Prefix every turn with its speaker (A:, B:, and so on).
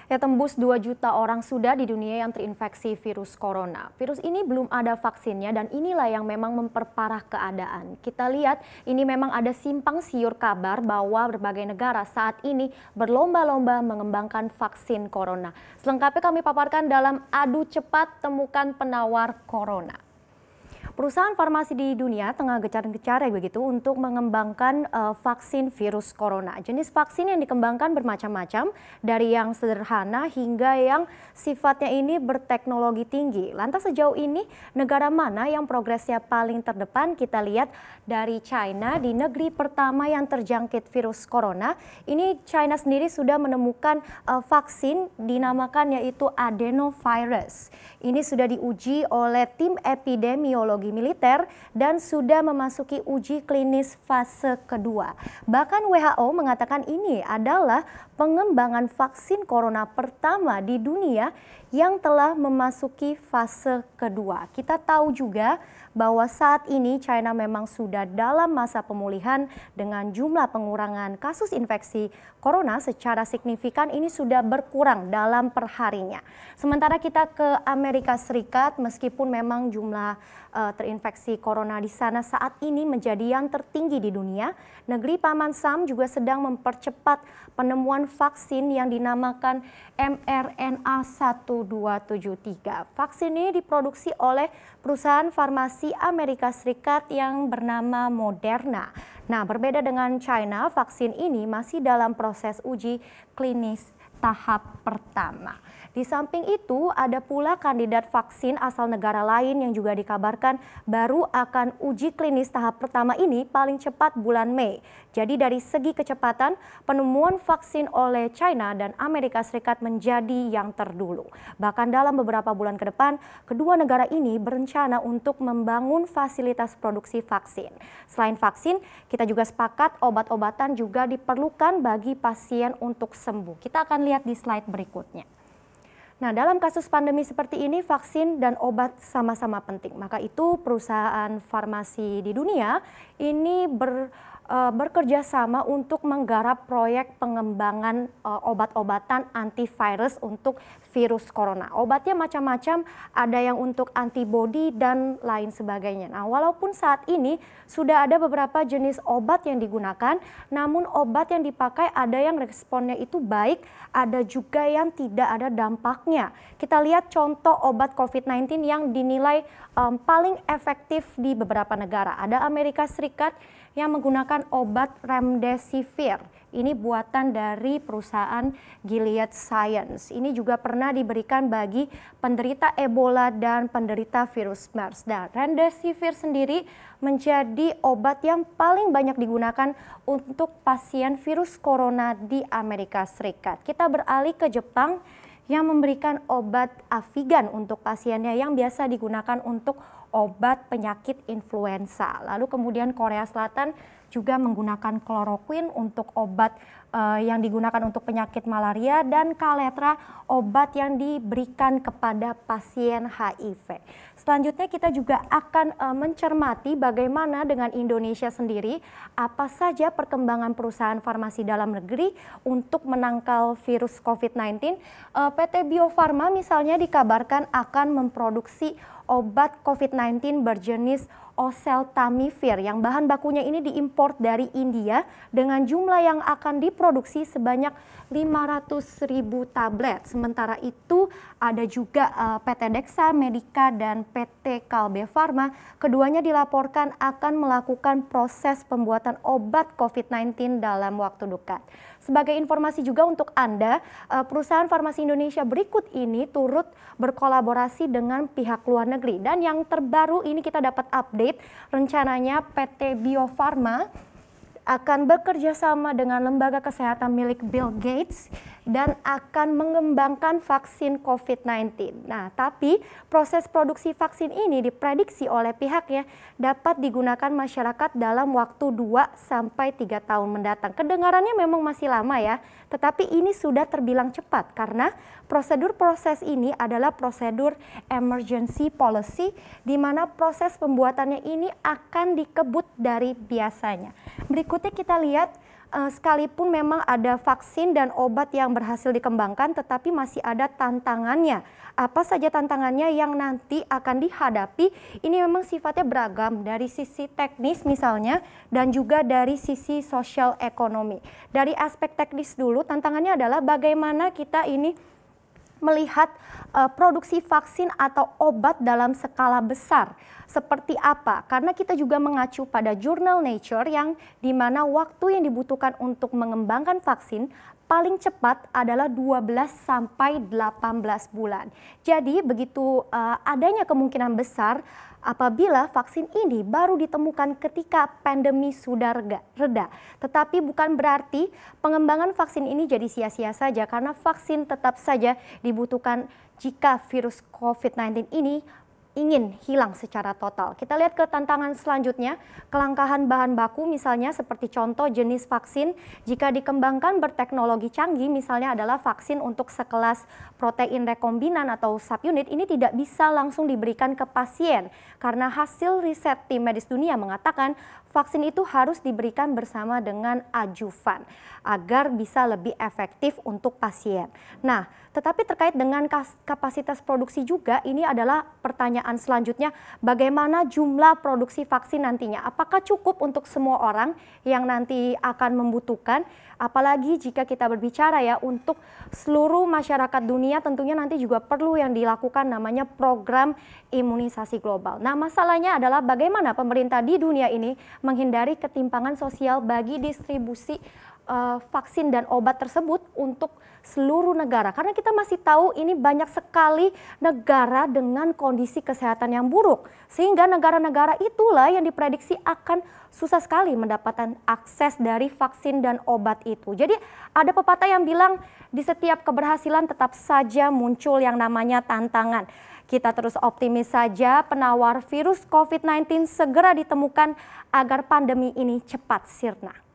A: Ya, tembus 2 juta orang sudah di dunia yang terinfeksi virus corona. Virus ini belum ada vaksinnya dan inilah yang memang memperparah keadaan. Kita lihat ini memang ada simpang siur kabar bahwa berbagai negara saat ini berlomba-lomba mengembangkan vaksin corona. Selengkapnya kami paparkan dalam Adu Cepat Temukan Penawar Corona. Perusahaan farmasi di dunia tengah gencar-gencarnya begitu untuk mengembangkan vaksin virus corona. Jenis vaksin yang dikembangkan bermacam-macam, dari yang sederhana hingga yang sifatnya ini berteknologi tinggi. Lantas sejauh ini negara mana yang progresnya paling terdepan? Kita lihat dari China, di negeri pertama yang terjangkit virus corona. Ini China sendiri sudah menemukan vaksin dinamakan yaitu adenovirus. Ini sudah diuji oleh tim epidemiologi militer dan sudah memasuki uji klinis fase kedua. Bahkan WHO mengatakan ini adalah pengembangan vaksin corona pertama di dunia yang telah memasuki fase kedua. Kita tahu juga bahwa saat ini China memang sudah dalam masa pemulihan dengan jumlah pengurangan kasus infeksi corona secara signifikan ini sudah berkurang dalam perharinya. Sementara kita ke Amerika Serikat, meskipun memang jumlah terinfeksi corona di sana saat ini menjadi yang tertinggi di dunia, negeri Paman Sam juga sedang mempercepat penemuan vaksin yang dinamakan mRNA 1273. Vaksin ini diproduksi oleh perusahaan farmasi Amerika Serikat yang bernama Moderna. Nah, berbeda dengan China, vaksin ini masih dalam proses uji klinis tahap pertama. Di samping itu, ada pula kandidat vaksin asal negara lain yang juga dikabarkan baru akan uji klinis tahap pertama ini paling cepat bulan Mei. Jadi dari segi kecepatan, penemuan vaksin oleh China dan Amerika Serikat menjadi yang terdulu. Bahkan dalam beberapa bulan ke depan, kedua negara ini berencana untuk membangun fasilitas produksi vaksin. Selain vaksin, kita juga sepakat obat-obatan juga diperlukan bagi pasien untuk sembuh. Kita akan lihat di slide berikutnya. Nah, dalam kasus pandemi seperti ini, vaksin dan obat sama-sama penting. Maka itu perusahaan farmasi di dunia ini bekerja sama untuk menggarap proyek pengembangan obat-obatan antivirus untuk virus corona. Obatnya macam-macam, ada yang untuk antibodi dan lain sebagainya. Nah, walaupun saat ini sudah ada beberapa jenis obat yang digunakan, namun obat yang dipakai ada yang responnya itu baik, ada juga yang tidak ada dampaknya. Kita lihat contoh obat COVID-19 yang dinilai paling efektif di beberapa negara. Ada Amerika Serikat yang menggunakan obat remdesivir. Ini buatan dari perusahaan Gilead Science. Ini juga pernah diberikan bagi penderita Ebola dan penderita virus MERS. Dan remdesivir sendiri menjadi obat yang paling banyak digunakan untuk pasien virus corona di Amerika Serikat. Kita beralih ke Jepang yang memberikan obat Avigan untuk pasiennya yang biasa digunakan untuk obat penyakit influenza. Lalu kemudian Korea Selatan juga menggunakan kloroquine untuk obat yang digunakan untuk penyakit malaria, dan Kaletra obat yang diberikan kepada pasien HIV. Selanjutnya kita juga akan mencermati bagaimana dengan Indonesia sendiri, apa saja perkembangan perusahaan farmasi dalam negeri untuk menangkal virus COVID-19. PT Bio Farma misalnya dikabarkan akan memproduksi obat COVID-19 berjenis oseltamivir yang bahan bakunya ini diimpor dari India dengan jumlah yang akan diproduksi sebanyak 500.000 tablet. Sementara itu ada juga PT Dexa Medica dan PT Kalbe Farma. Keduanya dilaporkan akan melakukan proses pembuatan obat COVID-19 dalam waktu dekat. Sebagai informasi juga untuk Anda, perusahaan farmasi Indonesia berikut ini turut berkolaborasi dengan pihak luar negeri. Dan yang terbaru ini kita dapat update, rencananya PT Bio Farma akan bekerja sama dengan lembaga kesehatan milik Bill Gates dan akan mengembangkan vaksin COVID-19. Nah, tapi proses produksi vaksin ini diprediksi oleh pihaknya dapat digunakan masyarakat dalam waktu 2-3 tahun mendatang. Kedengarannya memang masih lama ya, tetapi ini sudah terbilang cepat karena prosedur proses ini adalah prosedur emergency policy, di mana proses pembuatannya ini akan dikebut dari biasanya. Berikutnya kita lihat sekalipun memang ada vaksin dan obat yang berhasil dikembangkan, tetapi masih ada tantangannya. Apa saja tantangannya yang nanti akan dihadapi? Ini memang sifatnya beragam dari sisi teknis misalnya dan juga dari sisi sosial ekonomi. Dari aspek teknis dulu, tantangannya adalah bagaimana kita ini melihat produksi vaksin atau obat dalam skala besar. Seperti apa? Karena kita juga mengacu pada jurnal Nature yang dimana waktu yang dibutuhkan untuk mengembangkan vaksin paling cepat adalah 12 sampai 18 bulan. Jadi begitu adanya kemungkinan besar apabila vaksin ini baru ditemukan ketika pandemi sudah reda. Tetapi bukan berarti pengembangan vaksin ini jadi sia-sia saja karena vaksin tetap saja dibutuhkan jika virus COVID-19 ini ingin hilang secara total. Kita lihat ke tantangan selanjutnya, kelangkaan bahan baku misalnya seperti contoh jenis vaksin jika dikembangkan berteknologi canggih misalnya adalah vaksin untuk sekelas protein rekombinan atau subunit ini tidak bisa langsung diberikan ke pasien karena hasil riset tim medis dunia mengatakan vaksin itu harus diberikan bersama dengan adjuvan agar bisa lebih efektif untuk pasien. Nah, tetapi terkait dengan kapasitas produksi juga ini adalah pertanyaan selanjutnya, bagaimana jumlah produksi vaksin nantinya? Apakah cukup untuk semua orang yang nanti akan membutuhkan? Apalagi jika kita berbicara ya untuk seluruh masyarakat dunia tentunya nanti juga perlu yang dilakukan namanya program imunisasi global. Nah, masalahnya adalah bagaimana pemerintah di dunia ini menghindari ketimpangan sosial bagi distribusi vaksin dan obat tersebut untuk seluruh negara. Karena kita masih tahu ini banyak sekali negara dengan kondisi kesehatan yang buruk. Sehingga negara-negara itulah yang diprediksi akan susah sekali mendapatkan akses dari vaksin dan obat itu. Jadi ada pepatah yang bilang di setiap keberhasilan tetap saja muncul yang namanya tantangan. Kita terus optimis saja penawar virus COVID-19 segera ditemukan agar pandemi ini cepat sirna.